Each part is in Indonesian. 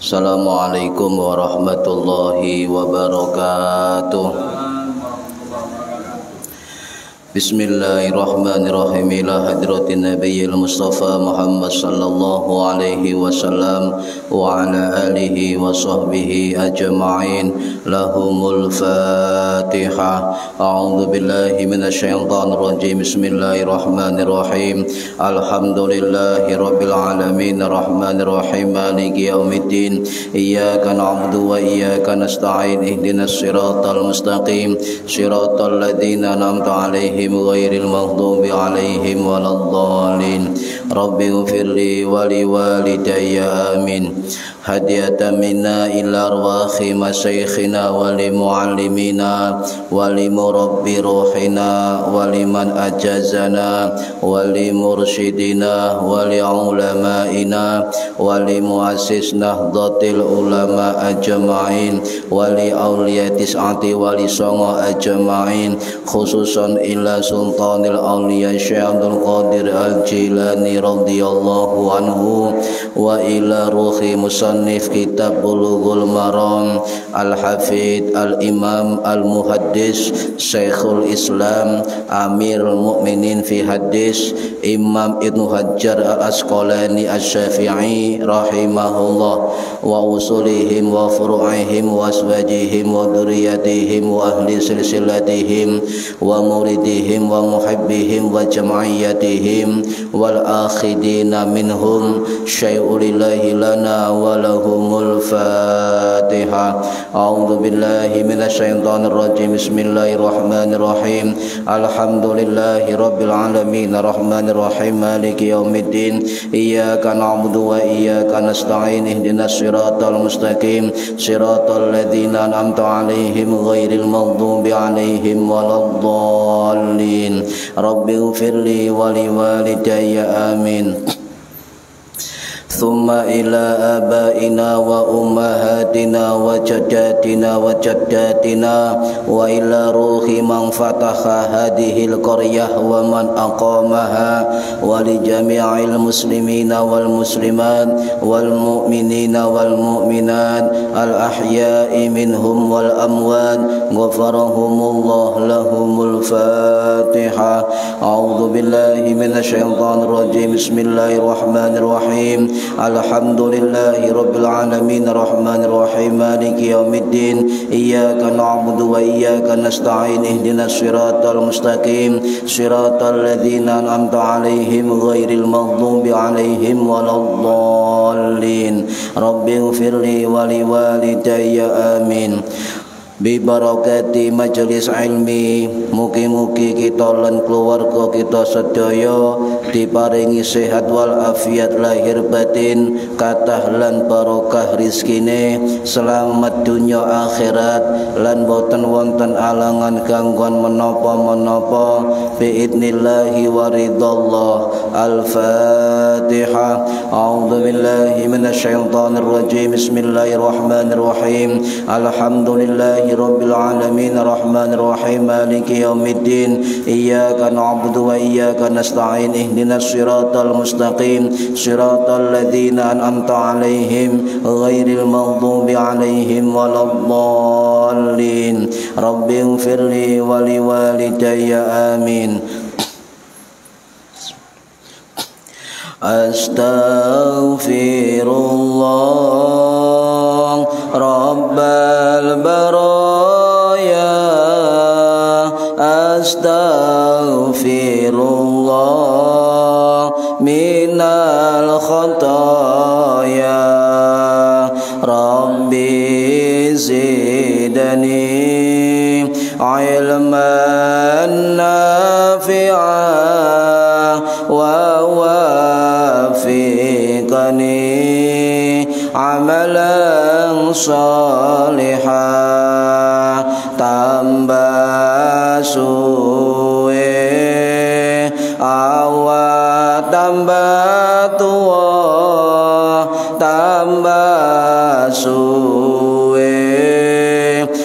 Assalamualaikum warahmatullahi wabarakatuh. Bismillahirrahmanirrahim. Ila hadratin nabiyil mustafa Muhammad sallallahu alaihi wasallam wa ala alihi wa sahbihi ajma'in. Lahumul Fatihah. A'udzu billahi minasyaitonir rajim. Bismillahirrahmanirrahim. Alhamdulillahi rabbil alamin arrahmanir rahim maliki yaumiddin. Iyyaka na'budu wa iyyaka nasta'in. Ihdinas siratal mustaqim. Siratal ladzina an'amta 'alaihim ghairil maghdubi 'alaihim waladdallin. Rabbi ighfirli wa liwalidayya amin. Hadiyatan minna ila arwahi masyayikhina wa li muallimina wa li murabbi ruhina wa liman ajazana wa li mursyidina wa li ulamaina wa li muassis nahdlatil ulama ajma'in wa li awliya tis'ati wa li songo ajma'in, khususan ila sultanil awliya Syekh Abdul Qadir Al-Jilani radhiyallahu anhu wa ila ruhi musannif kitab Bulughul Maram Al-Hafidh Al-Imam Al-Muhaddis Syekhul Islam Amirul Mukminin fi Hadis Imam Ibnu Hajar Al-Asqalani Asy-Syafi'i rahimahullah wa usulihim wa furu'ihim wa aswajihim wa dzurriyyatihim wa ahli silsilatihim wa muridihim wa muhibbihim wa jam'iyyatihim wal akhidina minhum syai'ulillahi lana wa lahumul Fatihah. A'udzu billahi minasyaitonir rajim. Bismillahirrahmanirrahim. Alhamdulillahi rabbil alamin arrahmanir rahim maliki yaumiddin. Iyyaka na'budu wa iyyaka nasta'in. Ihdinas siratal mustaqim. Siratal ladzina an'amta 'alaihim ghairil maghdubi 'alaihim waladdallin. Rabbi ighfirli wa liwalidayya amin. Thumma ila abaina wa ummahatina wa jaddatina wa jaddatina wa ila ruhi man fataha hadhil qaryah wa man aqamaha wa li jami'il muslimina wal muslimat wal mu'minina wal mu'minat al ahya'i minhum wal amwat ghafarahumullah lahumul Fatihah. A'udzu billahi minasyaitonir rajim. Bismillahirrahmanirrahim. Alhamdulillahi rabbil alamin arrahmanir rahim maliki yaumiddin. Iyyaka na'budu wa iyyaka nasta'in. Ihdinas siratal mustaqim. Siratal ladzina an'amta 'alaihim ghairil maghdubi 'alaihim waladdallin. Rabbi ighfirli wa liwalidayya amin. Bi barakati majelis ilmi, mugi-mugi kita lan keluarga kita sedaya diparingi sehat wal afiat lahir batin, kathah lan barokah rizkine, selamat dunya akhirat lan boten wonten alangan gangguan menapa-menapa biidnillahi wa ridallah. Al-Fatihah. A'udzu billahi minasyaitonir rajim. Bismillahirrahmanirrahim. Alhamdulillahi rabbil alamin arrahmanir rahim maliki yaumiddin. Iyyaka na'budu wa iyyaka nasta'in. Ihdinas siratal mustaqim. Siratal ladzina an'amta 'alaihim ghairil maghdubi 'alaihim waladdallin. Rabbi ighfirli wa liwalidayya amin. Astaghfirullah Rabbal baraya. Astaghfirullah minal khataya. Rabbi zidni ilman nafi'an wa wafiqni amalan salihah. Tambah suwe awak tambah tua, tambah suwe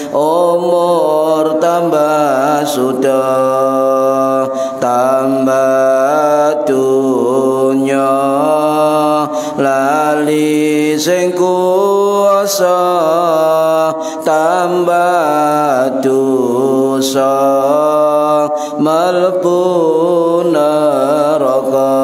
umur tambah sudah, tambah dunya lali sing kuasa, tambah dosa mlebu neraka.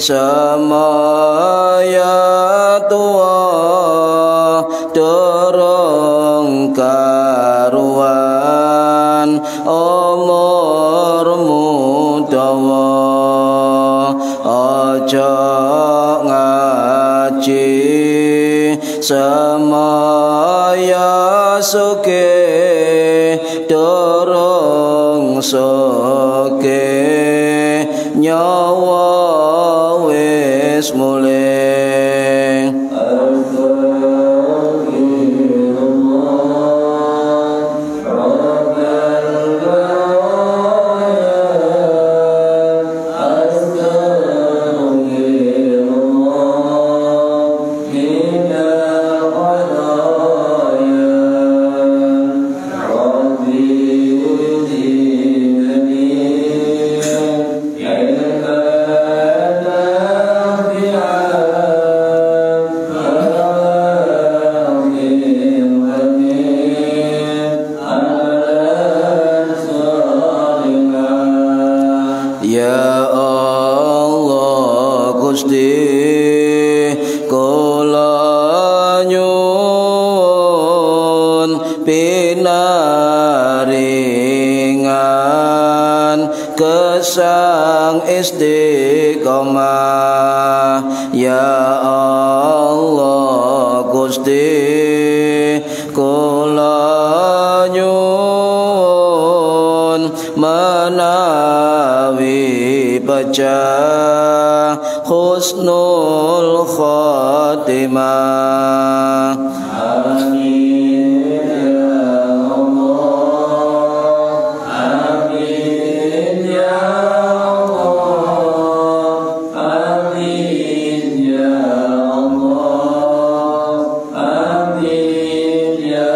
Semaya tua dereng karuan umurmu dawa. Aja ngaji semaya suke dereng suke nyawa wis mulih. Ya Allah Gusti kula nyuwun pinaringan kesang istiqomah. Ya Allah Gusti kula nyuwun menawi pecah husnul khatimah. Amin ya Allah, amin ya Allah, amin ya Allah, amin ya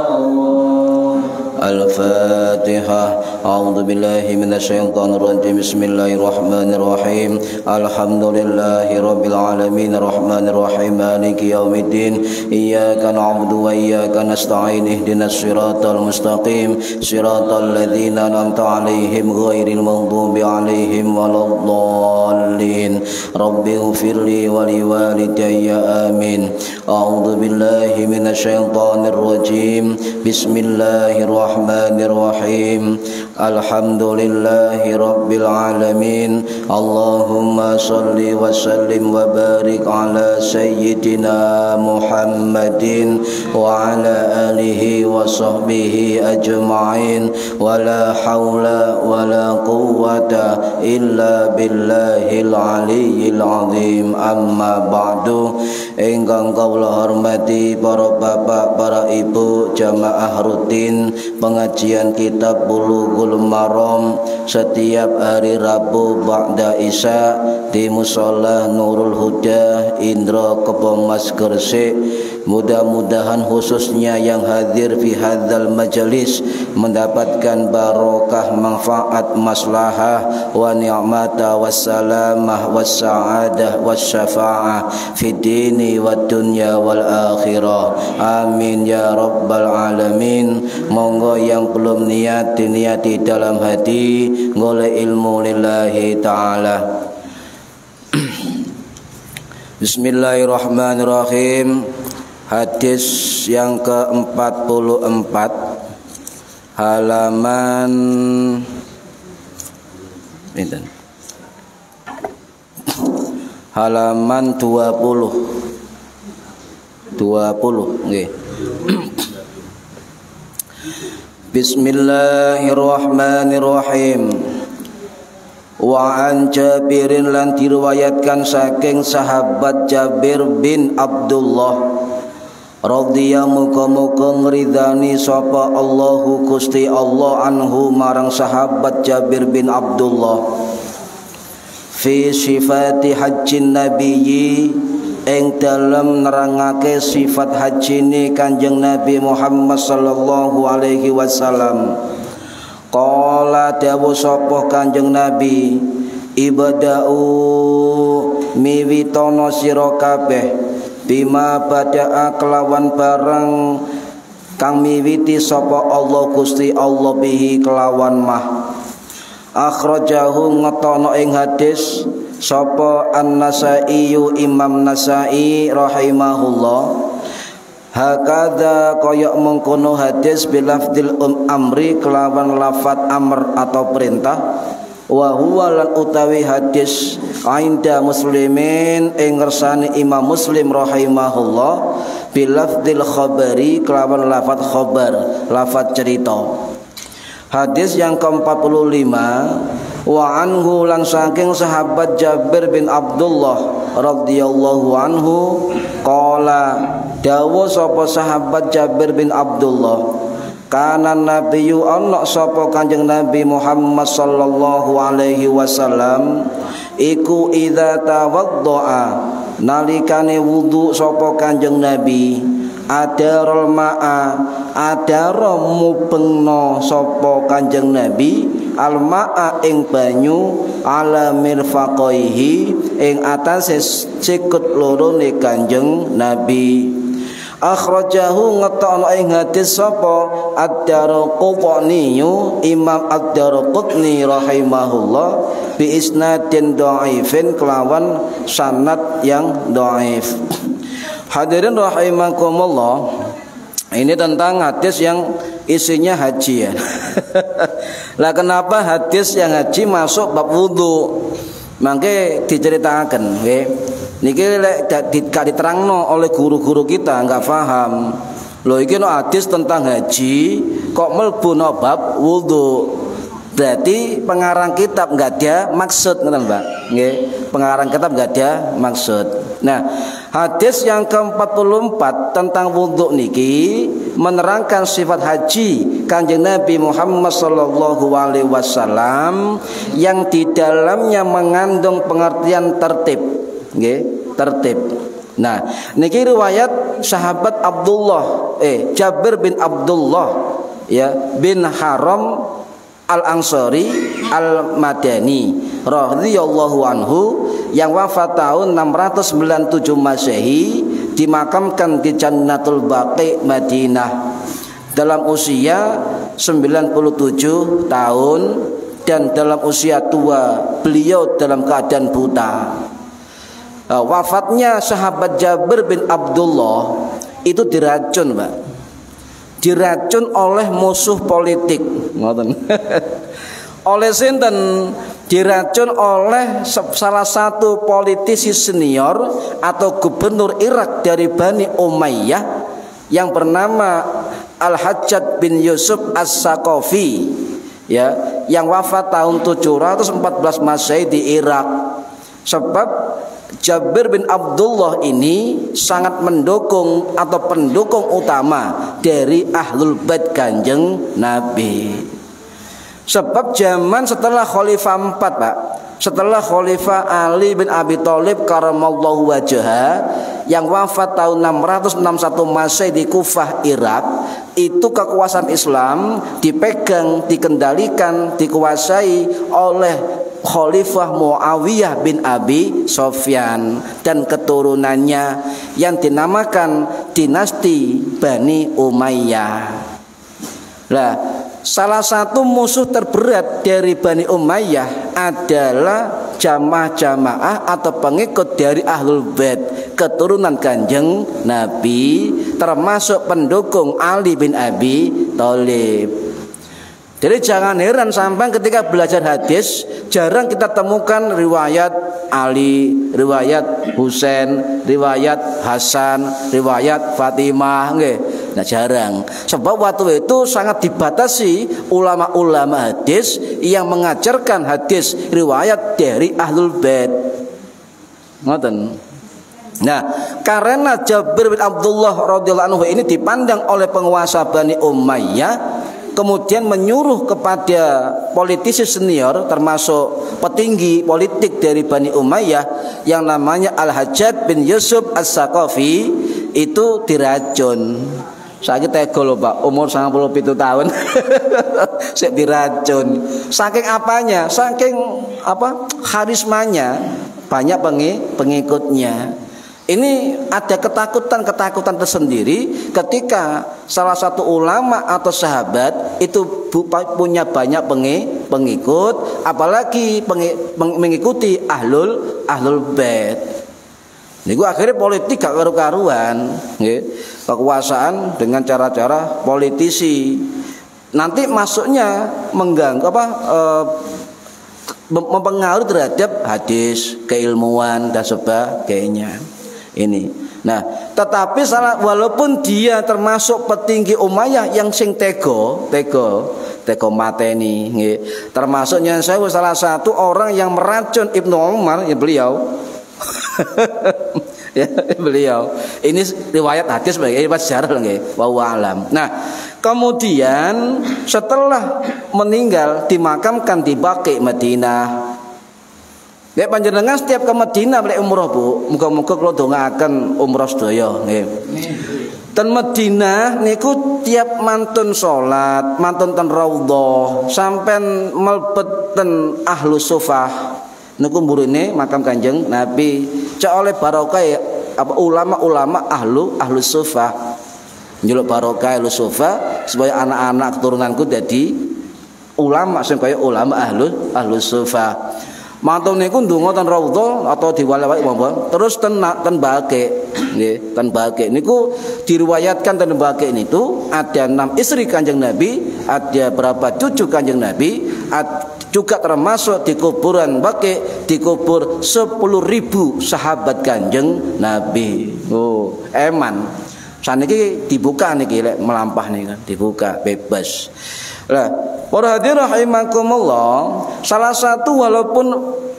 Allah. Al-Fatihah. A'udzu billahi minasyaitonir rajim. Bismillahirrahmanirrahim. Alhamdulillahi rabbil alamin arrahmanir rahim maliki yaumiddin. Iyyaka na'budu wa iyyaka nasta'in ihdinas siratal mustaqim siratal ladzina an'amta 'alaihim ghairil maghdubi 'alaihim waladdallin. Rabbighfirli wa liwalidayya amin. A'udzu billahi minasyaitonir rajim. Bismillahirrahmanirrahim. Alhamdulillahi rabbil alamin. Allahumma salli wa sallim wa barik ala sayyidina Muhammadin wa ala alihi wa sahbihi ajma'in. wala haula wala quwwata illa billahil aliyyil azim. Amma ba'du. Ingkang kawula hormati para bapak, para ibu, jamaah rutin pengajian kitab Bulughul Maram setiap hari Rabu ba'da Isya di Mushola Nurul Huda Indra Kebon Mas Gresik. Mudah-mudahan khususnya yang hadir fi hadzal majelis mendapatkan barokah, manfaat, maslahah wa ni'mata wassalamah wassa'adah wasyafa'ah fi dini wa dunya wal akhirah. Amin ya rabbal alamin. Monggo yang belum niat diniati dalam hati golek ilmu lillahi ta'ala. Bismillahirrahmanirrahim. Hadis yang ke-44 halaman halaman 20 nggih. Bismillahirrahmanirrahim. Wa an Jabirin lan diriwayatkan saking sahabat Jabir bin Abdullah radhiyallahu muga-muga ngridani sapa Allahu Gusti Allah anhu marang sahabat Jabir bin Abdullah fi sifati hajjin nabiyyi ing dalem nerangake sifat hajine Kanjeng Nabi Muhammad sallallahu alaihi wasallam. Qala dawuh sapa Kanjeng Nabi, ibada'u miwitono sira kabeh bima bada'a kelawan barang kang miwiti sapa Allah Gusti Allah bihi kelawan mah. Akhrajahu ngetono ing hadis sapa An-Nasai Imam Nasai rahimahullah. Hakadha kaya mengkono hadis bilafdil amri kelawan lafat amr atau perintah. Wa huwa lan utawi hadis ainda muslimin ing ngersani Imam Muslim rahimahullah bilafdil khabari kelawan lafat khabar, lafat cerita. Hadis yang ke-45 wa anhu lan saking sahabat Jabir bin Abdullah radhiyallahu anhu qala dawuh sapa sahabat Jabir bin Abdullah kana nabiyyu ana sapa Kanjeng Nabi Muhammad sallallahu alaihi wasallam iku idza tawaddaa nalikane wudu sapa Kanjeng Nabi adarul ma'a adara mubengno sapa Kanjeng Nabi al ma'a ing banyu ala mirfaqaihi ing atase sikut lorone Kanjeng Nabi. Akhrajahu ngetokno ing hadis sapa Ad-Daraqutni Imam Ad-Daraqutni rahimahullah bi isnadin dhaifin kelawan sanad yang dhaif. Hadirin rahimakumullah, ini tentang hadis yang isinya haji ya. Lah kenapa hadis yang haji masuk bab wudu? Mangke diceritakan nggih. Niki lek gak diterangno oleh guru-guru kita enggak paham. Lho iki no hadis tentang haji kok mlebu no bab wudu. Berarti pengarang kitab enggak ada maksud ngoten, Mbak. Nggih, pengarang kitab enggak ada maksud. Nah, hadis yang ke-44 tentang wudu niki menerangkan sifat haji Kanjeng Nabi Muhammad sallallahu alaihi wasallam yang di dalamnya mengandung pengertian tertib. Nggih, tertib. Nah, niki riwayat sahabat Jabir bin Abdullah ya bin Haram Al-Ansari Al-Madani radhiyallahu anhu yang wafat tahun 697 Masehi, dimakamkan di Jannatul Baqi Madinah dalam usia 97 tahun dan dalam usia tua beliau dalam keadaan buta. Wafatnya sahabat Jabir bin Abdullah itu diracun, Pak. Diracun oleh musuh politik, ngoten. Oleh sinten? Diracun oleh salah satu politisi senior atau gubernur Irak dari Bani Umayyah yang bernama Al-Hajjaj bin Yusuf As-Saqafi ya, yang wafat tahun 714 Masehi di Irak. Sebab Jabir bin Abdullah ini sangat mendukung atau pendukung utama dari Ahlul Bait Kanjeng Nabi. Sebab zaman setelah Khalifah 4, Pak, setelah Khalifah Ali bin Abi Thalib karamallahu wajhah yang wafat tahun 661 Masehi di Kufah, Irak, itu kekuasaan Islam dipegang, dikendalikan, dikuasai oleh Khalifah Muawiyah bin Abi Sofyan dan keturunannya yang dinamakan dinasti Bani Umayyah. Lah, salah satu musuh terberat dari Bani Umayyah adalah jamaah-jamaah atau pengikut dari Ahlul Bait keturunan Kanjeng Nabi, termasuk pendukung Ali bin Abi Thalib. Jadi jangan heran sampai ketika belajar hadis jarang kita temukan riwayat Ali, riwayat Husain, riwayat Hasan, riwayat Fatimah, nggih. Nah, jarang. Sebab waktu itu sangat dibatasi ulama-ulama hadis yang mengajarkan hadis riwayat dari Ahlul Bait. Ngoten. Nah, karena Jabir bin Abdullah radhiyallahu anhu ini dipandang oleh penguasa Bani Umayyah, kemudian menyuruh kepada politisi senior termasuk petinggi politik dari Bani Umayyah yang namanya Al-Hajjaj bin Yusuf As-Saqafi itu diracun. Saya tega lho Pak, umur 97 tahun saya diracun. Saking apanya? Saking apa? Karismanya, banyak pengikutnya. Ini ada ketakutan tersendiri ketika salah satu ulama atau sahabat itu punya banyak pengikut, apalagi mengikuti ahlul bait. Niku akhirnya politik gak karu-karuan, nggih. Kekuasaan dengan cara-cara politisi. Nanti masuknya mengganggu mempengaruhi terhadap hadis, keilmuan dan sebagainya. Ini. Nah, tetapi walaupun dia termasuk petinggi Umayyah yang sing tego mateni nggih. Termasuknya saya salah satu orang yang meracun Ibnu Umar, ya beliau. Ya, beliau. Ini riwayat hadis sebagai sejarah nggih, wallahu alam. Nah, kemudian setelah meninggal dimakamkan di Baqi Madinah. Ya panjenengan setiap ke Madinah lek umroh Bu, muga-muga kula dongaaken umroh sedaya nggih. Ten Madinah niku tiap mantun salat, mantun ten raudhah, sampean mlebet ten Ahlus Sufah. Niku mburine makam Kanjeng Nabi. Cek oleh barokah apa ulama-ulama Ahlus Sufah. Njaluk barokah Ahlus Sufah supaya anak-anak keturunanku dadi ulama sing kaya ulama Ahlus Sufah. Mantun niku ndonga ten raudhah atau diwali-wali mawon. Terus ten Baqi nggih, ten Baqi niku diriwayatkan ten Baqi itu ada 6 istri Kanjeng Nabi, ada berapa cucu Kanjeng Nabi, juga termasuk di kuburan Baqi dikubur 10.000 sahabat Kanjeng Nabi. Oh, eman. Saniki dibuka niki lek melampah nih kan, dibuka bebas. Lah, para hadirin rahimakumullah, salah satu walaupun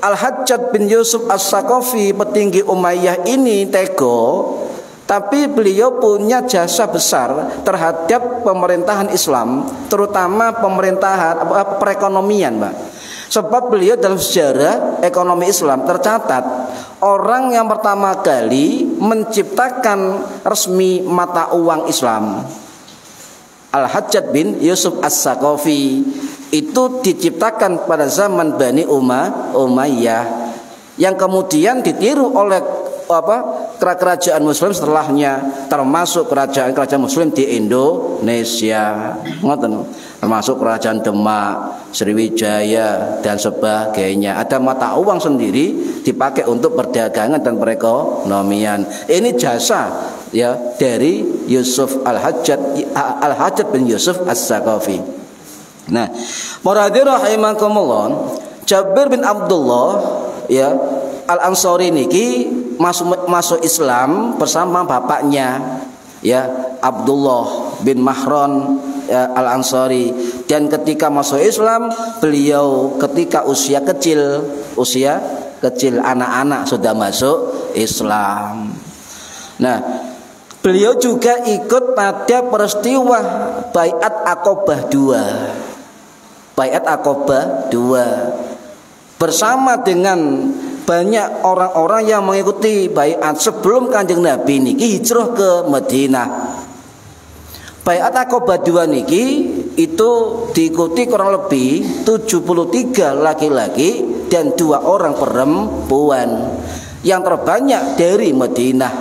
Al-Hajjaj bin Yusuf As-Saqafi petinggi Umayyah ini tego, tapi beliau punya jasa besar terhadap pemerintahan Islam, terutama pemerintahan perekonomian, Pak. Sebab beliau dalam sejarah ekonomi Islam tercatat orang yang pertama kali menciptakan resmi mata uang Islam. Al-Hajjaj bin Yusuf As-Saqafi itu diciptakan pada zaman Bani Umayyah yang kemudian ditiru oleh kerajaan muslim setelahnya, termasuk kerajaan muslim di Indonesia. Ngoten, termasuk kerajaan Demak, Sriwijaya dan sebagainya. Ada mata uang sendiri dipakai untuk perdagangan dan perekonomian. Ini jasa ya dari Yusuf Al-Hajjaj bin Yusuf As-Saqafi. Nah, para hadirin rahimakumullah, Jabir bin Abdullah ya Al-Ansari niki masuk Islam bersama bapaknya ya Abdullah bin Mahron ya, Al-Ansari. Dan ketika masuk Islam, beliau ketika usia kecil, anak-anak sudah masuk Islam. Nah, beliau juga ikut pada peristiwa Baiat Aqabah II. Baiat Aqabah II bersama dengan banyak orang-orang yang mengikuti baiat sebelum Kanjeng Nabi niki hijrah ke Madinah. Baiat Aqabah II niki itu diikuti kurang lebih 73 laki-laki dan 2 orang perempuan. Yang terbanyak dari Madinah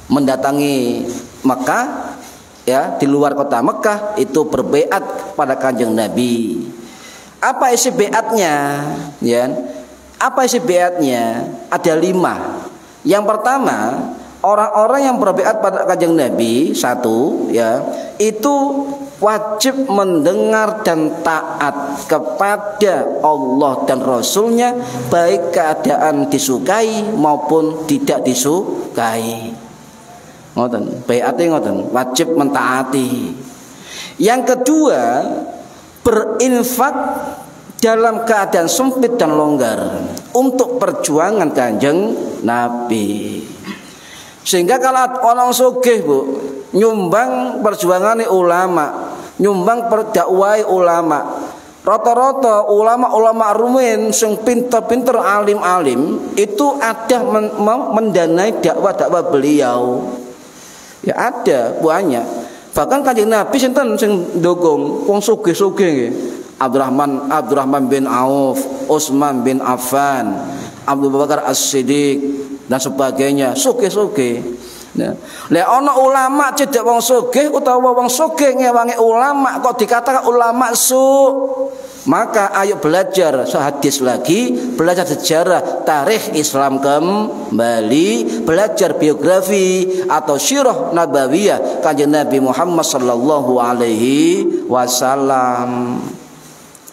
mendatangi Mekah, ya, di luar kota Mekah itu berbaiat pada Kanjeng Nabi. Apa isi baiatnya? Ya. Apa isi baiatnya? Ada 5. Yang pertama, orang-orang yang berbaiat pada Kanjeng Nabi, 1, ya, itu wajib mendengar dan taat kepada Allah dan Rasulnya, baik keadaan disukai maupun tidak disukai. Ngoten, baiatnya ngoten, wajib mentaati. Yang kedua, berinfak dalam keadaan sempit dan longgar untuk perjuangan Kanjeng Nabi. Sehingga kalau orang sugih, Bu, nyumbang perjuangan ulama, nyumbang perdakwai ulama. Rata-rata ulama-ulama rumin sing pinter-pinter alim-alim itu ada mendanai dakwah-dakwah beliau. Ya ada banyak. Bahkan Kanjeng Nabi sinten sing ndukung wong sugih-sugih nggih. Abdurrahman bin Auf, Utsman bin Affan, Abu Bakar As-Siddiq dan sebagainya, sugih-sugih. Nah, lek ana ulama cedek wong sugih utawa wong sugih ngewangi ulama kok dikatakan ulama su, maka ayo belajar hadis lagi, belajar sejarah tarikh Islam kembali, belajar biografi atau sirah nabawiyah Kanjeng Nabi Muhammad sallallahu alaihi wasallam.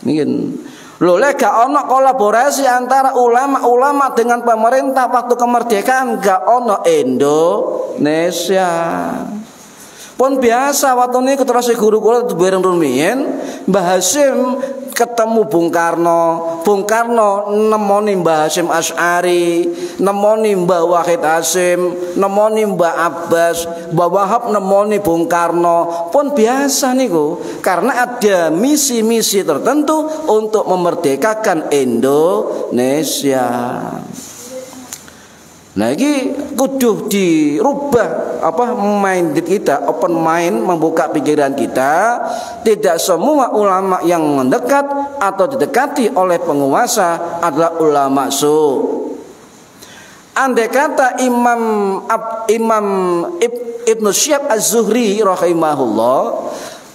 Mungkin lho lek gak ono kolaborasi antara ulama-ulama dengan pemerintah waktu kemerdekaan, gak ono Indonesia. Pun biasa waktu ini keterasi guru kula bareng rumiyin Mbah Hasyim ketemu Bung Karno nemoni Mbah Hasyim Asy'ari, nemoni Mbah Wahid Hasyim, nemoni Mbah Abbas, Mbah Wahab nemoni Bung Karno. Pun biasa niku karena ada misi-misi tertentu untuk memerdekakan Indonesia. Nah ini kudu dirubah mind kita, open mind, membuka pikiran kita. Tidak semua ulama yang mendekat atau didekati oleh penguasa adalah ulama su. Andai kata Imam Ibnu Syihab Az-Zuhri rahimahullah,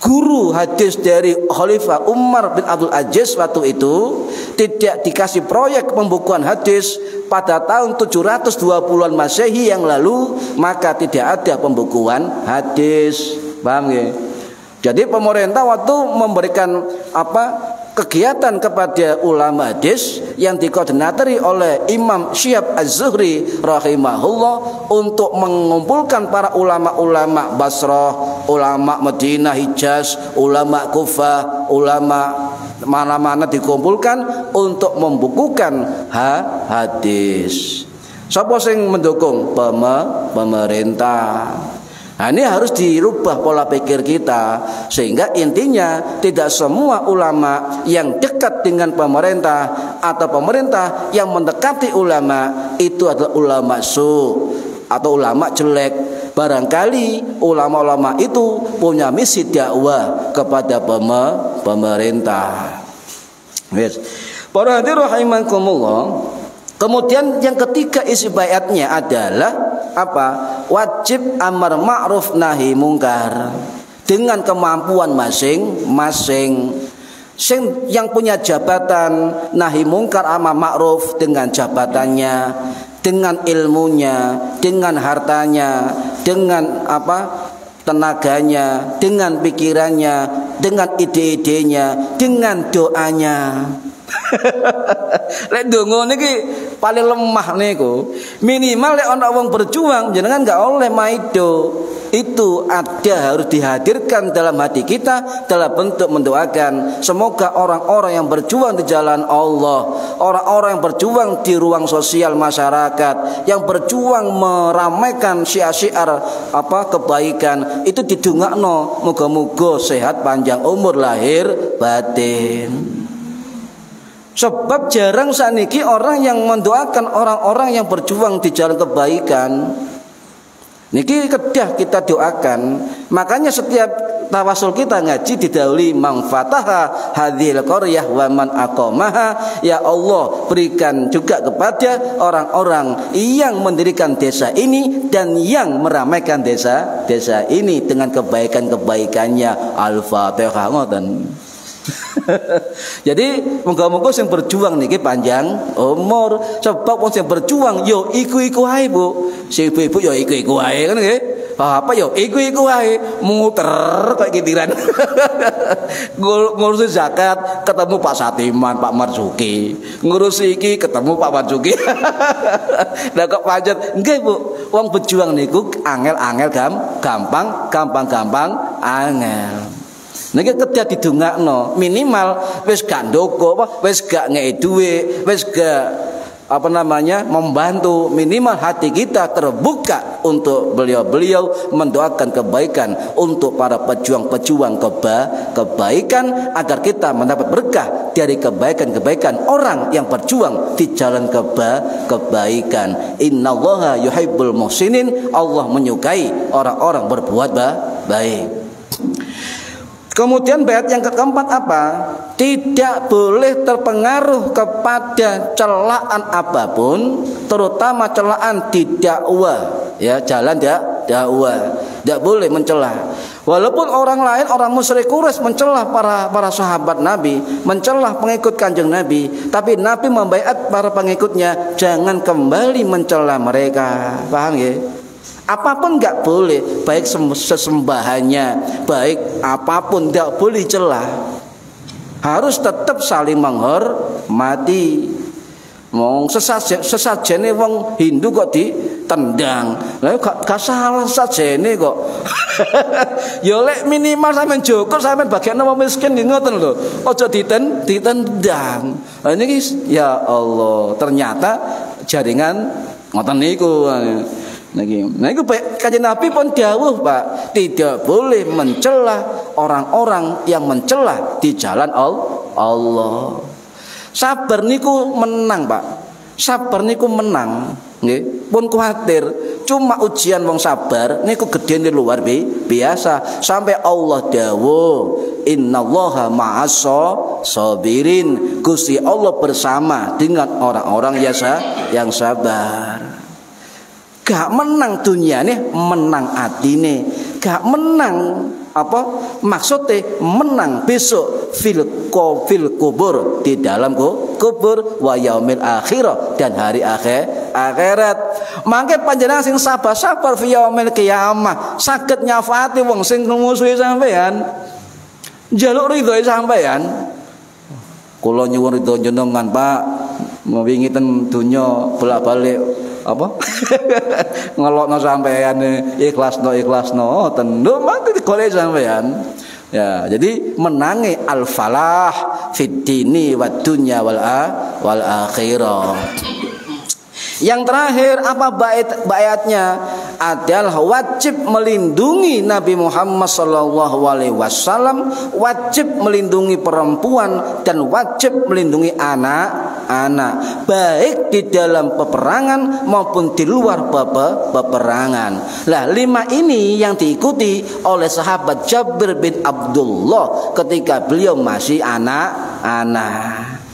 guru hadis dari Khalifah Umar bin Abdul Aziz waktu itu, tidak dikasih proyek pembukuan hadis pada tahun 720-an Masehi yang lalu, maka tidak ada pembukuan hadis. Paham ya? Jadi pemerintah waktu memberikan kegiatan kepada ulama hadis yang dikoordinatori oleh Imam Syihab Az-Zuhri rahimahullah untuk mengumpulkan para ulama-ulama Basrah, ulama Madinah, Hijaz, ulama Kufah, ulama mana-mana dikumpulkan untuk membukukan hadis. Siapa sing mendukung? Pemerintah. Nah, ini harus dirubah pola pikir kita, sehingga intinya tidak semua ulama yang dekat dengan pemerintah atau pemerintah yang mendekati ulama itu adalah ulama su atau ulama jelek. Barangkali ulama-ulama itu punya misi dakwah kepada pemerintah. Yes. Para hadirin rahimakumullah. Kemudian yang ketiga isi baiatnya adalah wajib amar ma'ruf nahi mungkar dengan kemampuan masing-masing. Yang punya jabatan nahi mungkar amar ma'ruf dengan jabatannya, dengan ilmunya, dengan hartanya, dengan tenaganya, dengan pikirannya, dengan ide-idenya, dengan doanya. Lek donga niki paling lemah niku. Minimal lek ana wong berjuang jenengan enggak oleh maido. Itu ada harus dihadirkan dalam hati kita dalam bentuk mendoakan semoga orang-orang yang berjuang di jalan Allah, orang-orang yang berjuang di ruang sosial masyarakat, yang berjuang meramaikan syiar-syiar kebaikan itu didongakno muga-muga sehat panjang umur lahir batin. Sebab jarang saniki orang yang mendoakan orang-orang yang berjuang di jalan kebaikan. Niki kedah kita doakan. Makanya setiap tawasul kita ngaji didahului man fataha hadhil qaryah wa man aqamaha. Ya Allah, berikan juga kepada orang-orang yang mendirikan desa ini dan yang meramaikan desa ini dengan kebaikan-kebaikannya. Al-Fatihah ngoten. Jadi moga-moga sing berjuang niki panjang umur. Sebab wong sing berjuang yo iku-iku ae, Bu. Sing ibu-ibu yo iku-iku ae kan nggih. Apa yo iku-iku ae muter kayak gitiran. Ngurus zakat ketemu Pak Satiman, Pak Marzuki. Ngurus iki ketemu Pak Marzuki. Lah kok pancet nggih, Bu. Wong berjuang niku angel-angel gampang angel. Niki kedah didongakno minimal wis gak ndoko wis gak ngeki dhuwit wis gak membantu, minimal hati kita terbuka untuk beliau-beliau mendoakan kebaikan untuk para pejuang-pejuang kebaikan agar kita mendapat berkah dari kebaikan-kebaikan orang yang berjuang di jalan kebaikan. Innallaha yuhibbul muhsinin. Allah menyukai orang-orang berbuat baik. Kemudian bait yang keempat apa? Tidak boleh terpengaruh kepada celaan apapun, terutama celaan di dakwah, ya, jalan dakwah. Tidak boleh mencela. Walaupun orang lain, orang musyrik Quraisy mencela para sahabat Nabi, mencela pengikut Kanjeng Nabi, tapi Nabi membaiat para pengikutnya jangan kembali mencela mereka. Paham ya? Apapun enggak boleh, baik sesembahannya, baik apapun enggak boleh celah. Harus tetap saling menghormati. Wong sesajene wong Hindu kok ditendang. Lah gak salah sajene kok. Ya lek minimal sampean njogo sampean bagian wong miskin ngoten lho. Aja ditendang. Lah niki ya Allah, ternyata jaringan ngoten niku. Nah itu Kanjeng Nabi pun dawuh, Pak, tidak boleh mencela orang-orang yang mencela di jalan Allah. Sabar niku menang, Pak. Sabar niku menang, nggih. Pun kuwatir, cuma ujian wong sabar niku gedene luar biasa. Sampai Allah dawuh, innallaha ma'as-sabirin. Gusti Allah bersama dengan orang-orang yang sabar. Gak menang dunia nih, menang atine. Gak menang maksudnya menang besok fil kubur, di dalam kubur, wa yaumil akhirah, dan hari akhirat. Mangke panjenengan sing sabar fi yaumil qiyamah saged nyafati wong sing musuhi sampean, njaluk ridho sampean. Kula nyuwun ridho jenengan, Pak, wingi ten donya bolak-balik ngelokno sampean, ikhlasno tentu mati digolek sampean. Ya, jadi menangi al-falah fid dini wad dunya wal akhirah. Yang terakhir apa baiatnya adalah wajib melindungi Nabi Muhammad SAW, wajib melindungi perempuan dan wajib melindungi anak-anak, baik di dalam peperangan maupun di luar peperangan. Lah 5 ini yang diikuti oleh sahabat Jabir bin Abdullah ketika beliau masih anak-anak.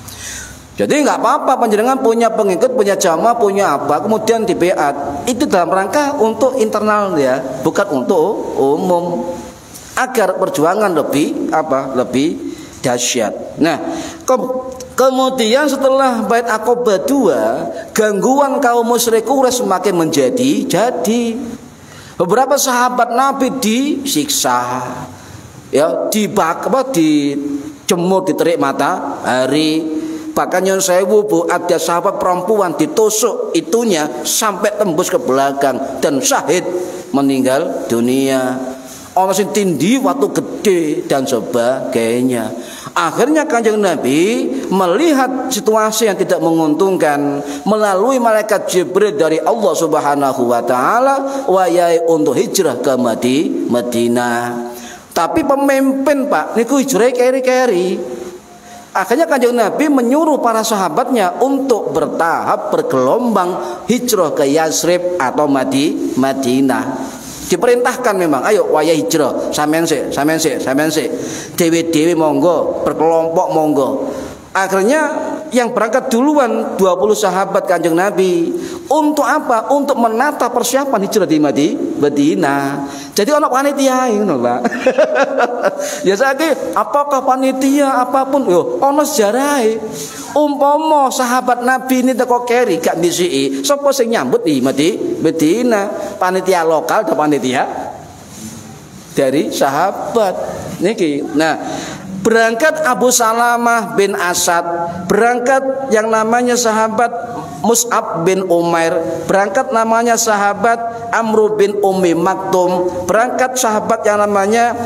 Jadi nggak apa-apa panjenengan punya pengikut, punya jamaah, punya apa, kemudian di beat. Itu dalam rangka untuk internal ya, bukan untuk umum. Agar perjuangan lebih dahsyat. Nah, kemudian setelah bait Aqabah 2, gangguan kaum musyrik Quraisy semakin jadi. Beberapa sahabat Nabi disiksa, ya, dijemur di terik matahari. Bahkan yang sewu bu, ada sahabat perempuan ditusuk itunya sampai tembus ke belakang dan syahid, meninggal dunia. Orang sing tindi waktu gede dan sebagainya. Akhirnya Kanjeng Nabi melihat situasi yang tidak menguntungkan melalui malaikat Jibril dari Allah Subhanahu wa taala wayai untuk hijrah ke Madinah. Tapi pemimpin Pak niku hijrah keri-keri. Akhirnya Kanjeng Nabi menyuruh para sahabatnya untuk bertahap bergelombang hijrah ke Yasrib atau Madinah. Diperintahkan memang, ayo waya hijrah, sampean sik, dewe-dewe monggo, berkelompok monggo. Akhirnya yang berangkat duluan 20 sahabat Kanjeng Nabi. Untuk apa? Untuk menata persiapan hijrah di Madinah. Jadi ono panitia ngono, Pak. Ya saiki apakah panitia apapun yo ono sejarahe. Umpama sahabat Nabi ini teko keri gak disiki, sapa sing nyambut di Madinah? Panitia lokal atau panitia dari sahabat niki. Nah, berangkat Abu Salamah bin Asad, berangkat yang namanya sahabat Mus'ab bin Umair, berangkat namanya sahabat Amr bin Ummi Maktum, berangkat sahabat yang namanya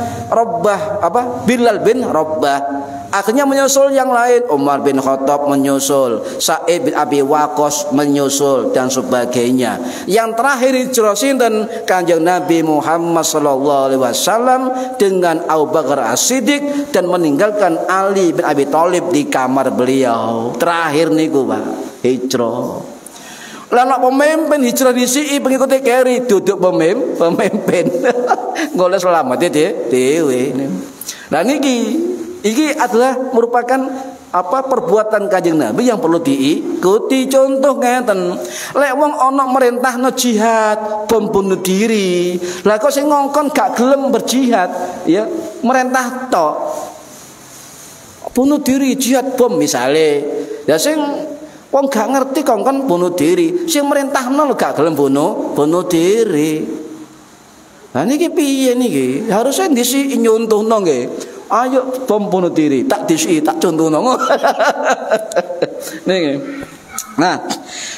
Bilal bin Rabbah. Akhirnya menyusul yang lain, Umar bin Khattab menyusul, Sa'id bin Abi Waqqas menyusul dan sebagainya. Yang terakhir hijrah sinten Kanjeng Nabi Muhammad sallallahu alaihi wasallam dengan Abu Bakar As-Siddiq dan meninggalkan Ali bin Abi Thalib di kamar beliau. Terakhir niku Pak, hijrah. Lah nek pemimpin hijrah disiki pengikuti keri duduk pemimpin. Golek selamat dhewe. Lah Iki adalah merupakan perbuatan Kanjeng Nabi yang perlu diikuti. Contoh ngeten, lek wong ana merintahno jihad, bom bunuh diri. Lah kok sing ngongkon gak gelem berjihad, ya merintah tok. Bunuh diri jihad bom misale. Ya sing wong gak ngerti kongkon bunuh diri, sing merintahno lho gak gelem bunuh diri. Nah niki piye niki? Harusnya disi nyontohno nggih. Ayo bom bunuh diri, tak disi, tak contohno. Nih. Nah,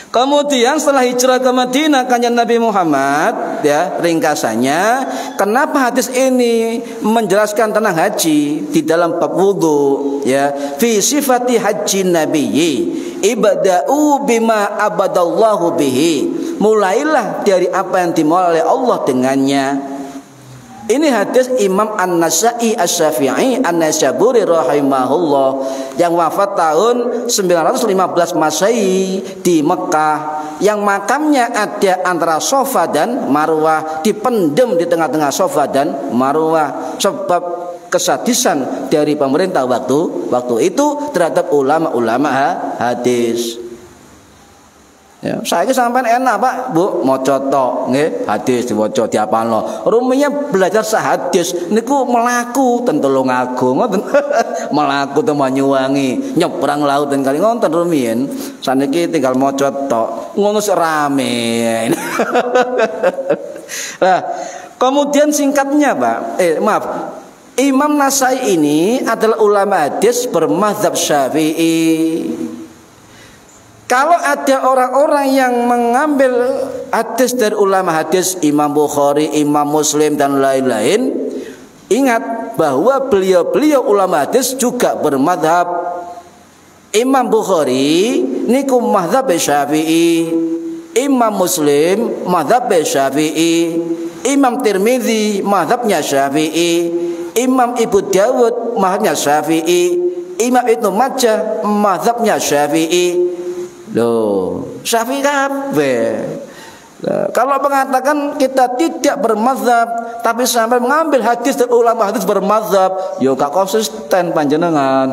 kemudian setelah hijrah ke Madinah Kanjeng Nabi Muhammad, ya ringkasannya, kenapa hadis ini menjelaskan tentang haji di dalam bab wudu, ya, fi sifati haji nabiyyi ibada'u bima abadallahu bihi. Mulailah dari apa yang dimulai oleh Allah dengannya. Ini hadis Imam An-Nasa'i Asy-Syafi'i An-Naisaburi rahimahullah yang wafat tahun 915 Masehi di Mekah, yang makamnya ada antara Safa dan Marwah, dipendem di tengah-tengah Safa dan Marwah sebab kesadisan dari pemerintah waktu itu terhadap ulama-ulama hadis. Ya, saya sampean enak Pak, Bu, maca tok nggih, hadis diwaca diapalno. Ruminya belajar sahadis niku melaku ten Tulungagung ngoten. Melaku teng Banyuwangi, nyebrang laut ten kali ngonten rumiyin. Saniki tinggal maca tok. Ngono rame. Nah, kemudian singkatnya Pak, Imam Nasai ini adalah ulama hadis bermadzhab Syafi'i. Kalau ada orang-orang yang mengambil hadis dari ulama hadis Imam Bukhari, Imam Muslim dan lain-lain, ingat bahwa beliau-beliau ulama hadis juga bermadhab. Imam Bukhari niku madhab Syafi'i, Imam Muslim madhab Syafi'i, Imam Tirmidzi madhabnya Syafi'i, Imam Ibnu Dawud madhabnya Syafi'i, Imam Ibnu Majah madhabnya Syafi'i. Loh, Syafi'i kabeh. Kalau mengatakan kita tidak bermadzhab tapi sampai mengambil hadis dari ulama hadis bermadzhab, yo gak konsisten panjenengan.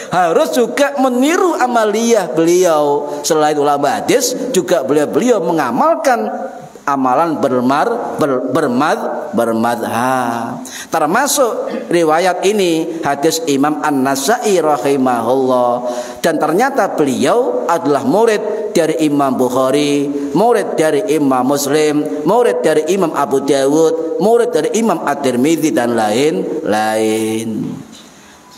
Harus juga meniru amaliyah beliau. Selain ulama hadis juga beliau mengamalkan amalan bermadhab. Termasuk riwayat ini hadis Imam An-Nasa'i rahimahullah, dan ternyata beliau adalah murid dari Imam Bukhari, murid dari Imam Muslim, murid dari Imam Abu Dawud, murid dari Imam At-Tirmidzi dan lain-lain.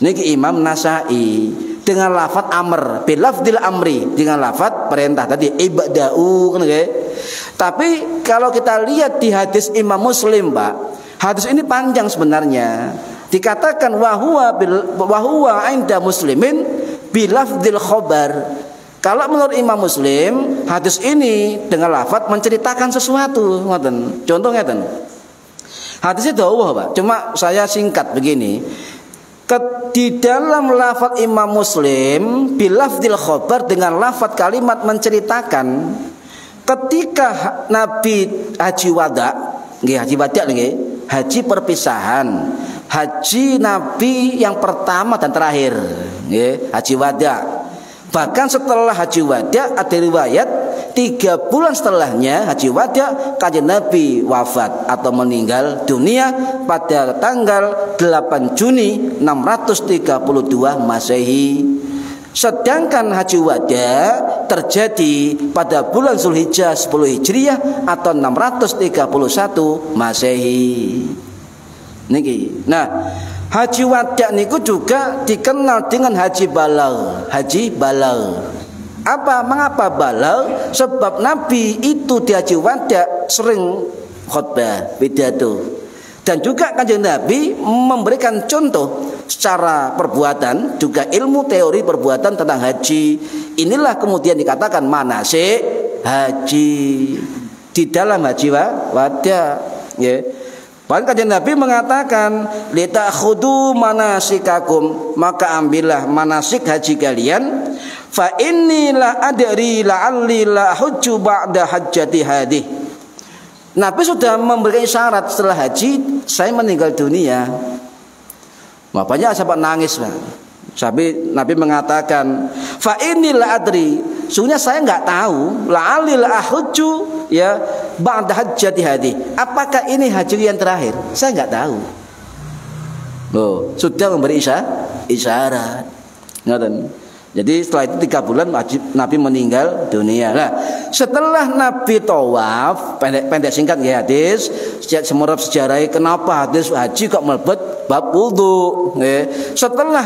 Niki Imam Nasa'i. dengan lafaz amr, bilafdil amri, dengan lafaz perintah tadi ibda'u kan nggih. Tapi kalau kita lihat di hadis Imam Muslim, Pak, hadis ini panjang sebenarnya. Dikatakan wa huwa inda muslimin bilafdil khobar. Kalau menurut Imam Muslim, hadis ini dengan lafaz menceritakan sesuatu, ngoten. Contoh ngeten. Hadisnya dawuh, Pak. Cuma saya singkat begini. Di dalam lafaz Imam Muslim bilafdil khobar dengan lafaz kalimat menceritakan ketika Nabi haji wada, nggih haji wada nggih, haji perpisahan, haji Nabi yang pertama dan terakhir, nggih, haji wada. Bahkan setelah haji wada ada riwayat 3 bulan setelahnya haji wada kanjeng Nabi wafat atau meninggal dunia pada tanggal 8 Juni 632 Masehi. Sedangkan haji wada terjadi pada bulan Zulhijjah 10 Hijriah atau 631 Masehi. Niki. Nah, haji wada niku juga dikenal dengan haji balagh. Haji balagh. Mengapa balagh? Sebab Nabi itu di haji wada sering khutbah, pidato. Dan juga kanjeng Nabi memberikan contoh secara perbuatan, juga ilmu teori perbuatan tentang haji. Inilah kemudian dikatakan manasik haji di dalam haji wada, ya. Bahkan kanjeng Nabi mengatakan litakhudu manasikakum, maka ambillah manasik haji kalian. Fa inni la adri la'alli la hujju ba'da hajjati hadih. Nabi sudah memberikan syarat setelah haji saya meninggal dunia. Makanya sahabat nangis, Pak. Nabi mengatakan fa inni la adri, sungguhnya saya enggak tahu la'alli la hujju ya ba'da hajjati hadih. Apakah ini haji yang terakhir? Saya enggak tahu. Loh, sudah memberi isyarat. Ngoten. Jadi setelah itu 3 bulan Nabi meninggal dunia. Nah, setelah Nabi tawaf, pendek singkat ya hadis, semurap sejarahnya kenapa hadis haji kok melebet bab wudu. Setelah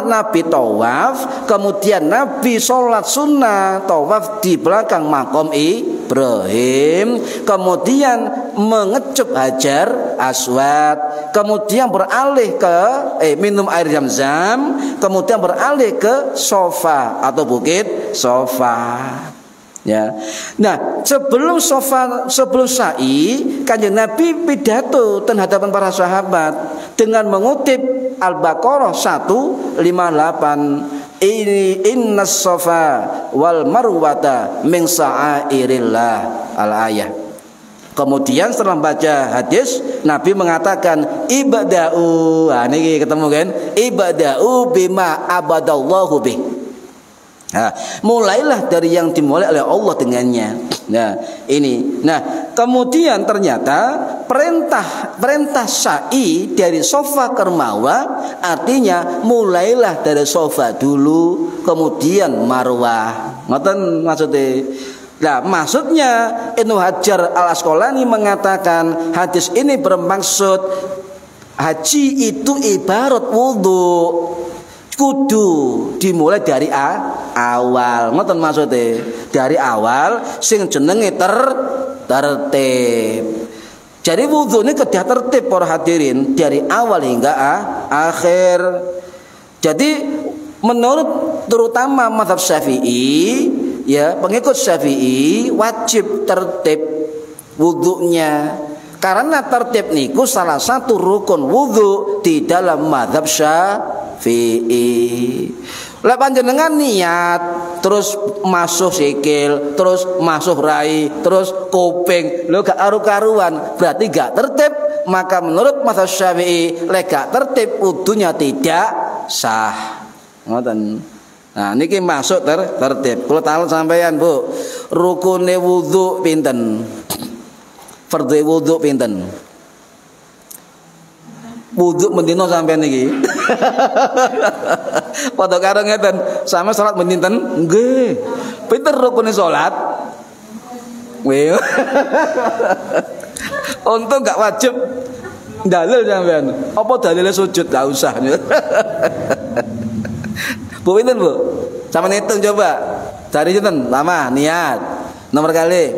Nabi tawaf, kemudian Nabi sholat sunnah tawaf di belakang makom Ibrahim, kemudian mengecup Hajar Aswad, kemudian beralih ke minum air Zam-Zam, kemudian beralih ke Sofa atau bukit Sofa. Ya. Nah, sebelum sa'i, kanjeng Nabi pidato di hadapan para sahabat dengan mengutip Al-Baqarah 158. Innas Safa wal Marwata min sa'airillah, al-ayah. Kemudian setelah membaca hadis, Nabi mengatakan ibada'u. Nah, ini ketemu kan? Ibada'u bima abadallahu bih. Nah, mulailah dari yang dimulai oleh Allah dengannya. Nah, ini. Nah, kemudian ternyata perintah sa'i dari Sofa ke Marwah artinya mulailah dari Sofa dulu, kemudian Marwah. Ngoten maksudnya. Nah, maksudnya Ibnu Hajar Al-Asqalani mengatakan hadis ini bermaksud haji itu ibarat wudu, kudu dimulai dari awal. Ngoten maksudnya, dari awal sing jenenge tertib. Jadi wudu ini kedah tertib para hadirin dari awal hingga akhir. Jadi menurut terutama mazhab Syafi'i, ya, pengikut Syafi'i wajib tertib wudunya. Karena tertib niku salah satu rukun wudu di dalam mazhab Syafi'i. Lah panjenengan niat terus masuk sikil, terus masuk rai, terus kuping, lho gak karu-karuan, berarti gak tertib. Maka menurut mazhab Syafi'i, lek gak tertib wudunya tidak sah. Ngoten. Nah, niki masuk tertib. Kula takon sampeyan, Bu, rukune wudu pinten? Fardhu wudu pinten? Wudu mendino sampeyan niki. Padha karo ngeten, sama salat mendinten? Nggih. Pinten rukune salat? Wih. Untung gak wajib dalil sampeyan. Apa dalile sujud? Gak usah. Bu pinten, Bu? Sama hitung coba. Cari sinten? Lama niat. Nomor kali.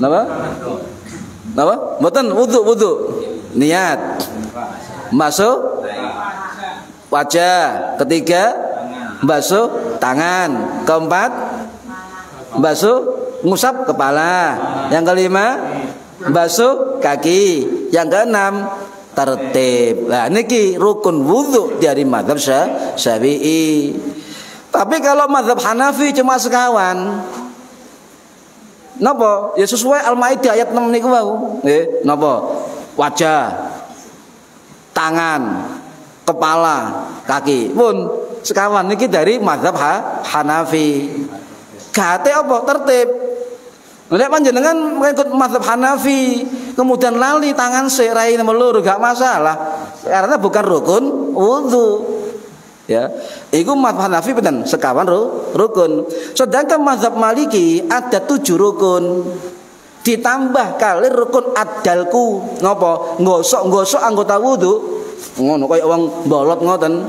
Napa? Napa? Mboten wudu. Niat. Masuk wajah. Ketiga basuh tangan. Keempat basuh ngusap kepala. Yang kelima basuh kaki. Yang keenam tertib. Nah niki rukun wudu dari mazhab Syafi'i. Tapi kalau mazhab Hanafi cuma sekawan. Napa? Ya sesuai Al-Maidah ayat 6 niku wau. Nggih, napa? Wajah, tangan, kepala, kaki. Pun sekawan niki dari mazhab Hanafi. Gate apa? Tertib. Nek panjenengan mengikut mazhab Hanafi, kemudian lali tangan rai meluru gak masalah. Karena bukan rukun wudu. Ya, itu mazhab Hanafi benar sekawan rukun. Sedangkan mazhab Maliki ada 7 rukun. Ditambah kali rukun adalku. Ngopo? Nggosok anggota wudu. Ngono kaya wong bolot ngoten.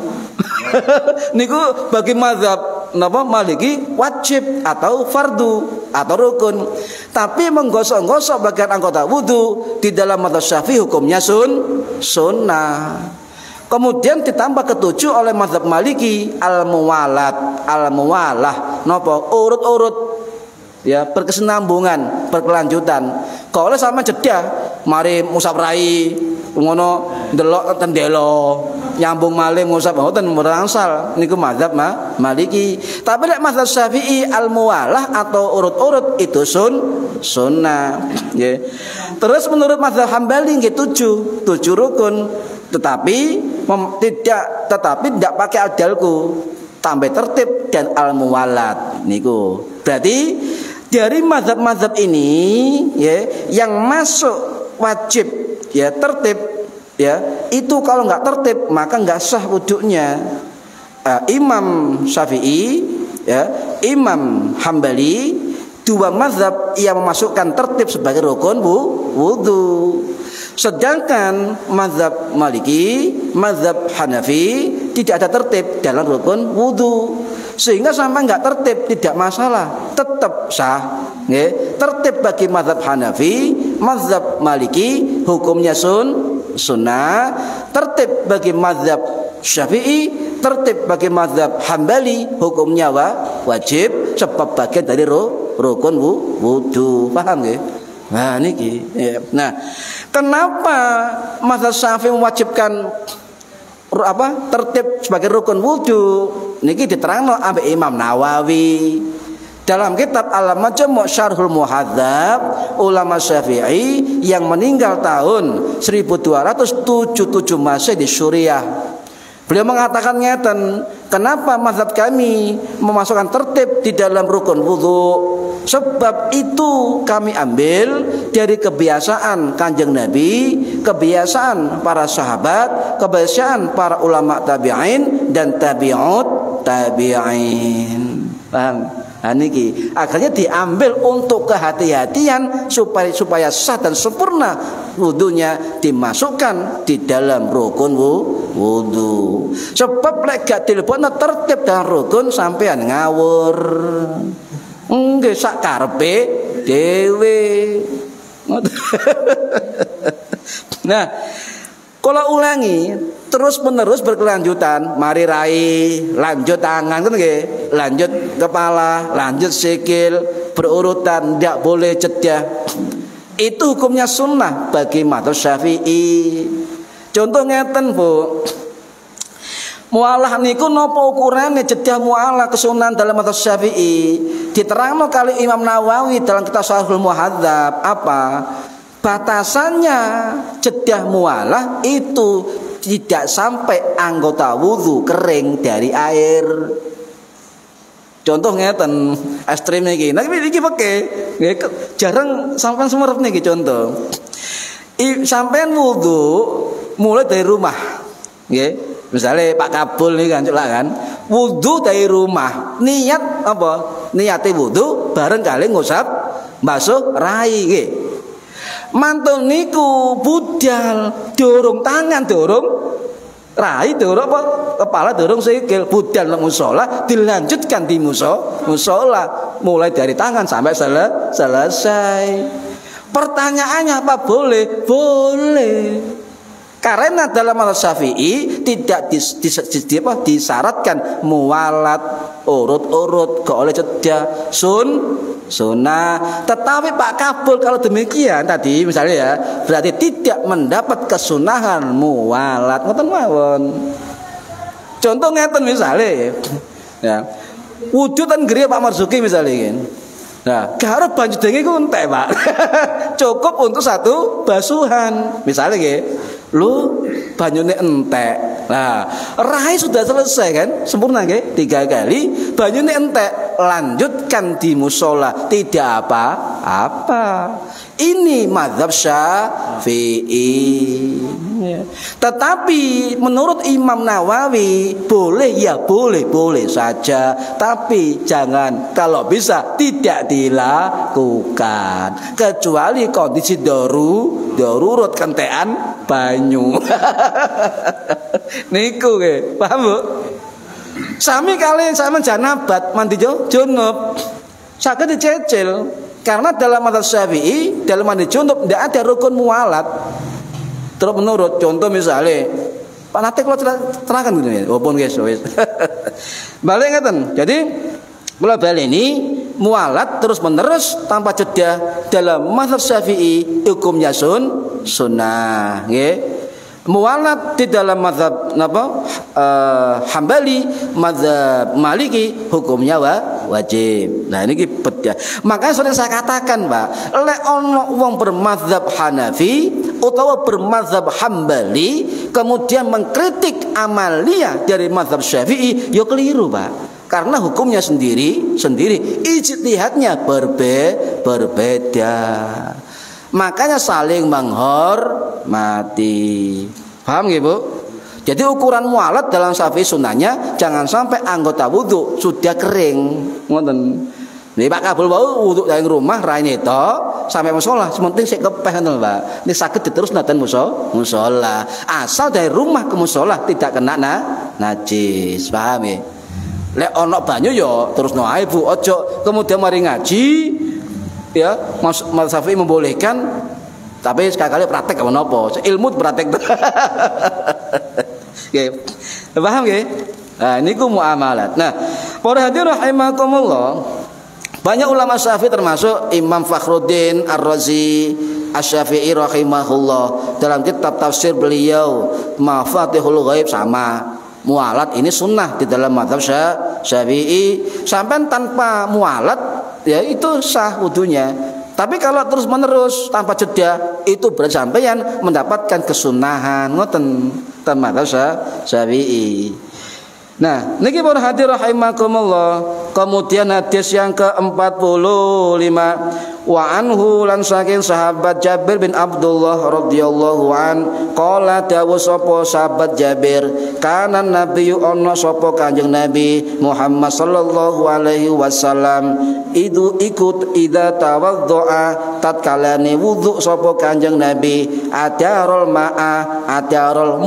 Niku bagi mazhab napa Maliki wajib atau fardu atau rukun. Tapi menggosok-gosok bagian anggota wudu di dalam mazhab Syafi'i hukumnya sunnah. Kemudian ditambah ketujuh oleh mazhab Maliki al-muwalah napa urut-urut ya berkesinambungan berkelanjutan. Kalau sama jeda mari musab rai ngono ndelok tendelo nyambung malih ngusap mboten merangsal niku mazhab Maliki. Tapi nek mazhab Syafi'i al-muwalah atau urut-urut itu sunnah nggih. Terus menurut mazhab Hambali nggih 7 rukun. Tetapi tidak pakai adalku, tambah tertib dan al-muwalat niku. Berarti dari mazhab-mazhab ini ya yang masuk wajib ya tertib ya itu kalau nggak tertib maka nggak sah wudunya. Imam Syafi'i ya Imam Hambali dua mazhab yang memasukkan tertib sebagai rukun wudu. Sedangkan mazhab Maliki, mazhab Hanafi tidak ada tertib dalam rukun wudu. Sehingga sampai nggak tertib tidak masalah, tetap sah. Nggih. Tertib bagi mazhab Hanafi, mazhab Maliki hukumnya sunnah. Tertib bagi mazhab Syafi'i, tertib bagi mazhab Hambali hukumnya wajib sebab bagian dari rukun wudu. Paham nggih? Nah niki. Nah, kenapa mazhab Syafi'i mewajibkan tertib sebagai rukun wudu? Niki diterangno ambek Imam Nawawi dalam kitab Al-Majmu' Syarhul Muhadzab ulama Syafi'i yang meninggal tahun 1277 Masehi di Suriah. Beliau mengatakan ngeten, kenapa mazhab kami memasukkan tertib di dalam rukun wudu? Sebab itu kami ambil dari kebiasaan Kanjeng Nabi, kebiasaan para sahabat, kebiasaan para ulama tabi'in dan tabi'ut tabi'in. Paham? Nah, niki akhirnya diambil untuk kehati-hatian supaya sah dan sempurna wudunya dimasukkan di dalam rukun wudu. Sebab lek gak dilebokno tertib dan rukun sampean ngawur. Nggih sak karepe dhewe. Nah, kalau ulangi terus menerus berkelanjutan, mari rai, lanjut tangan kan nggih, lanjut kepala, lanjut sikil, berurutan, tidak boleh jeda. Itu hukumnya sunnah bagi mazhab Syafi'i. Contoh ngeten, Bu. Mualah niku napa ukurane jedah mualah kesunahan dalam mazhab Syafi'i? Diterangno kali Imam Nawawi dalam kitab Syarhul Muhadzab apa? Batasannya jedah mualah itu tidak sampai anggota wudu kering dari air. Contoh ngeten, ekstrim niki. Nah iki pakai jarang sampean semerep niki contoh. Sampean wudu mulai dari rumah. Nggih. Misalnya Pak Kabul nih kan, wudu dari rumah, niat apa? Niate wudu bareng kali ngusap basuh rai, gitu. Mantul niku budal, dorong tangan dorong Rai durung apa? Kepala durung sikil, budal nang musala, dilanjutkan di musala, mulai dari tangan sampai selesai. Pertanyaannya apa boleh? Boleh. Karena dalam mazhab Syafi'i tidak disyaratkan muwalat urut-urut gak oleh jeda sunnah. Tetapi Pak Kabul kalau demikian tadi misalnya ya, berarti tidak mendapat kesunahan muwalat. Ngoten mawon. Contoh ngeten misalnya ya. Wudhu ten griya Pak Marzuki misalnya kan. Nah, karo banyu denge ku entek, Pak. Cukup untuk satu basuhan. Misalnya nggih, lu banyune entek. Nah, rai sudah selesai kan? Sempurna nggih? 3 kali banyune entek, lanjutkan di mushola, tidak apa-apa. Ini mazhab Syafi'i. Tetapi menurut Imam Nawawi boleh ya boleh saja, tapi jangan kalau bisa tidak dilakukan kecuali kondisi darurat kentekan banyu. Niku nggih, paham Bu? Sami kali sama janabat mandi junub saged dicecil karena dalam mazhab Syafi'i dalam mandi junub tidak ada rukun muwalat. Terus menurut contoh misalnya Pak Nate kalau terangkan gitu ya, walaupun guys, balik ngeten. Jadi bola balik ini mualat terus menerus tanpa jeda dalam mazhab Syafi'i hukumnya sunnah, nggih. Mualat di dalam mazhab Hambali, mazhab Maliki hukumnya wajib. Nah ini beda. Makanya sering saya katakan, Pak, lek ono wong bermazhab Hanafi utawa bermazhab Hambali kemudian mengkritik amaliyah dari mazhab Syafi'i, yo keliru, Pak. Karena hukumnya sendiri, ijtihadnya berbeda. Makanya saling menghormati. Paham nggih, Bu? Jadi ukuran mualat dalam Syafi'i sunnahnya jangan sampai anggota wudhu sudah kering. Ngoten. Nih Pak Kabul wau wudhu dari rumah raine to sampai mushola, sementing sik kepeh ngoten, Pak. Ini saged diterus naten mushola. Asal dari rumah ke mushola tidak kena najis. Paham nggih? Lek ono banyu yo terus no ae, Bu. Ojo kemudian mari ngaji ya, mazhab Syafi'i membolehkan tapi sekali-kali praktek apa napa? Ilmu praktek. Nggih. Paham nggih? Nah, niku muamalat. Nah, para hadirin rahimakumullah, banyak ulama Syafi'i termasuk Imam Fakhruddin Ar-Razi Asy-Syafi'i rahimahullah dalam kitab tafsir beliau Mafatihul Ghaib sama mualat ini sunnah di dalam mazhab Syafi'i. Sampai tanpa mualat ya itu sah wudunya. Tapi kalau terus menerus tanpa jeda itu berarti sampeyan mendapatkan kesunahan ngoten ten mazhab Syafi'i. Nah, niki para hadirin rahimakumullah. Kemudian hadis yang ke-45, wa anhu lan saking sahabat Jabir bin Abdullah radhiyallahu an qala dawu sapa sahabat Jabir kana nabiyyu ana sapa Kanjeng Nabi Muhammad sallallahu alaihi wasallam ikut idza tawaddoa tatkalane wudu sapa Kanjeng Nabi adarul ma'a adarul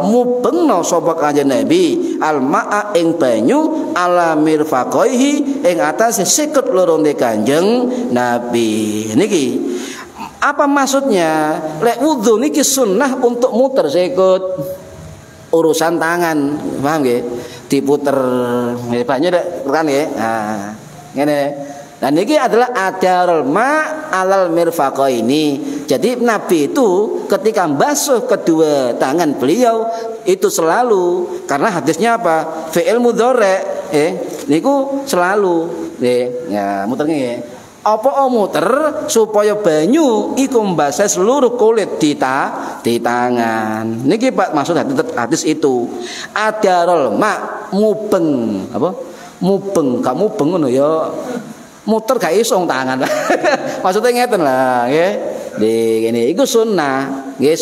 mubengno sapa Kanjeng Nabi al ma'a ing banyu ala mirfaqaihi ing atase sikut lorone Kanjeng Nabi. Niki apa maksudnya? Lek wudu niki sunnah untuk muter sikut urusan tangan, paham nggih? Diputer banyu kan nggih. Nah, ngene. Dan niki adalah adarul ma alal mirfaqaini. Jadi Nabi itu ketika basuh kedua tangan beliau itu selalu, karena hadisnya apa? Fi'il mudhari niku selalu ya muter nggih. Apa muter supaya banyu iku mbasah seluruh kulit di tangan. Niki Pak maksud hadis itu. Adarul ma mubeng apa? Mubeng, kamu mubeng ngono ya. Muter gak iso tangan. Maksudnya ngeten lah nggih. Gini itu sunnah, nggih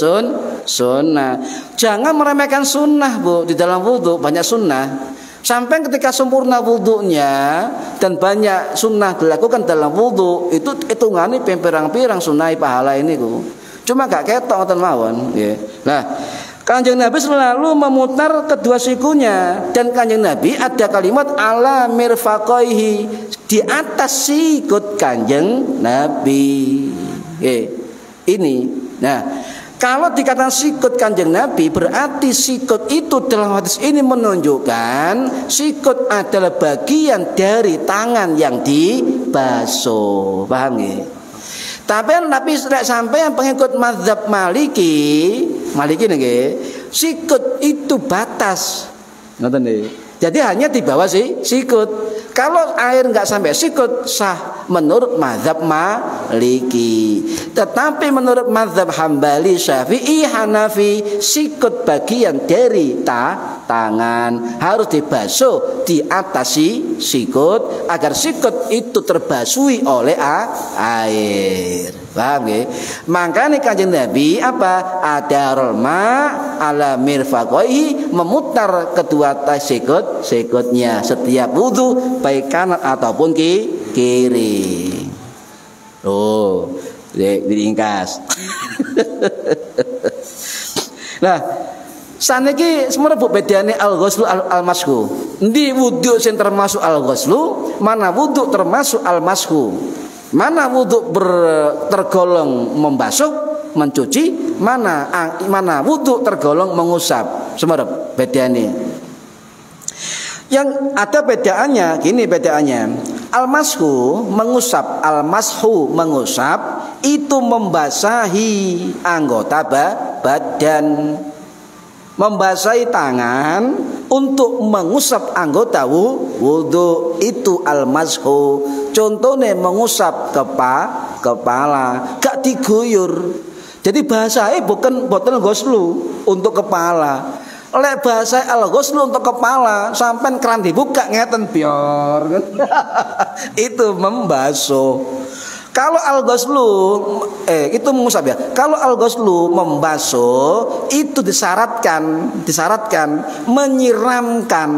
sunnah. Jangan meremehkan sunnah, Bu. Di dalam wudu banyak sunnah. Sampai ketika sempurna wudunya dan banyak sunnah dilakukan dalam wudu, itu hitungannya pirang-pirang sunnah pahala ini, Bu. Cuma gak ketok ngoten mawon, nggih. Nah, Kanjeng Nabi selalu memutar kedua sikunya, dan Kanjeng Nabi ada kalimat ala mirfaqaihi, di atas sikut Kanjeng Nabi. Ini. Nah, kalau dikatakan sikut Kanjeng Nabi, berarti sikut itu dalam hadis ini menunjukkan sikut adalah bagian dari tangan yang dibasuh. Paham nggih? Tapi Nabi sampai yang pengikut mazhab Maliki nggih, sikut itu batas. Ngoten nggih. Jadi hanya di bawah sikut. Kalau air nggak sampai sikut sah menurut mazhab Maliki. Tetapi menurut mazhab Hambali, Syafi'i, Hanafi, sikut bagian dari tangan harus dibasuh di atas sikut agar sikut itu terbasuhi oleh air. Paham nggih? Makanya Kanjeng Nabi apa? Adarul ma ala mirfaqaihi, memutar kedua sikutnya setiap wudu, baik kanan ataupun kiri. Oh, diringkas. Nah, saniki semerebu bedane al-ghuslu al-mashu. Endi wudu sing termasuk al-ghuslu, mana wudu termasuk al-mashu. Mana wudu tergolong membasuh, mencuci, mana wudu tergolong mengusap. Semerep bedane. Yang ada bedaannya, gini bedaannya. Al-mashu mengusap itu membasahi anggota badan. Membasahi tangan untuk mengusap anggota wudu itu al-mashu. Contohnya mengusap kepala, gak diguyur. Jadi bahasanya bukan boten ghuslu untuk kepala. Lek bahasa al-ghuslu untuk kepala, sampai keran dibuka ngeten biar. Itu membasuh. Kalau al-ghuslu itu mengusap ya. Kalau al-ghuslu membasuh itu disyaratkan menyiramkan.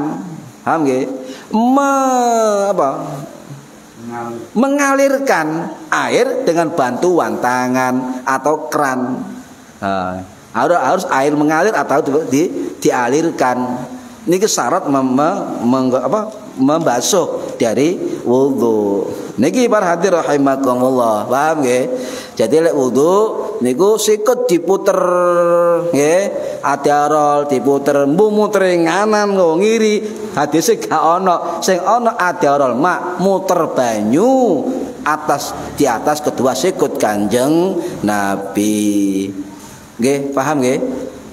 Paham nggih? Mengalirkan air dengan bantuan tangan atau keran. Harus air mengalir atau dialirkan. Ini syarat membasuh dari wudu. Niki para hadir rahimakumullah. Paham nggih? Jadi lek wudu niku sikut diputer nggih, adiarol diputer, muter nganan ngiri. Hadise gak ono. Sing ono adiarol mak muter banyu di atas kedua sikut Kanjeng Nabi. Nggih, paham nggih?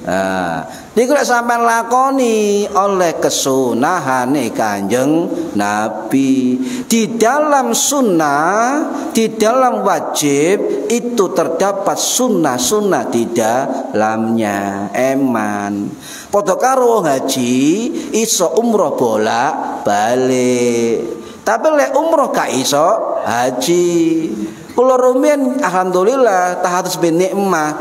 Nah, niku lek sampean lakoni oleh kesunahane Kanjeng Nabi. Di dalam sunnah, di dalam wajib itu terdapat sunnah-sunnah di dalamnya. Eman. Padha karo haji iso umroh bolak-balik. Tapi lek umroh gak iso haji. Kula rumiyin alhamdulillah tahatus bin nikmah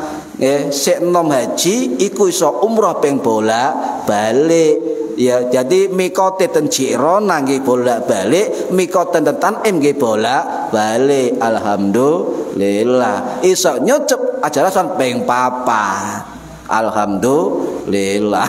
sik enom haji iku iso umroh ping bolak-balik. Ya, jadi mikote ten Jirona nggih bolak-balik, mikote ten Tanim nggih bolak-balik. Alhamdulillah. Iso nyucup ajarasan ping 4. Alhamdulillah.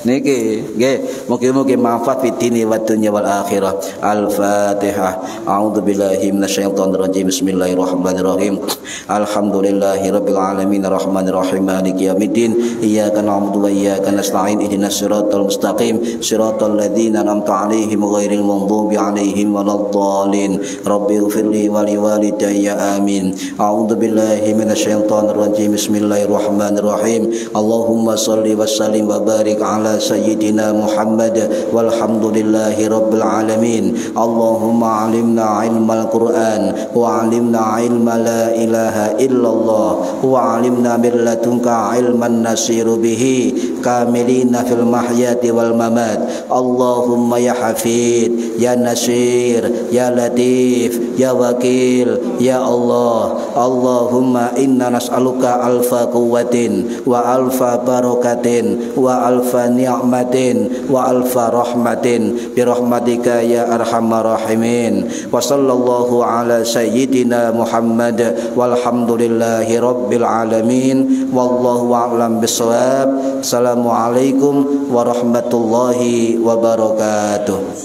Niki nggih mugi-mugi manfaat fid dini wad dunya wal akhirah. Al-Fatihah. A'udzubillahi minasyaitonir rajim. Bismillahirrahmanirrahim. Alhamdulillahirabbil alamin arrahmanir rahim maliki yaumiddin. Iyyaka na'budu wa iyyaka nasta'in ihdinas siratal mustaqim siratal ladzina an'amta 'alaihim ghairil maghdubi 'alaihim waladdallin. Rabbighfirli wa liwalidayya amin. A'udzubillahi minasyaitonir rajim. Bismillahirrahmanirrahim. Allahumma salli wa sallim wa barik ala sayyidina Muhammad walhamdulillahi rabbil alamin. Allahumma alimna ilmal Qur'an wa alimna ilma la ilaha illallah wa alimna min ladunka ilman nasiru bihi kamilina fil mahyati wal mamat. Allahumma ya hafid ya nasir ya latif ya wakil ya Allah. Allahumma inna nas'aluka alfa quwwatin wa alfa barakatin wa alfa ni'matin wa alfa rahmatin bi rahmatika ya arhamar rahimin. Wa sallallahu ala sayyidina Muhammad walhamdulillahi rabbil alamin. Wallahu a'lam bissawab. Assalamualaikum warahmatullahi wabarakatuh.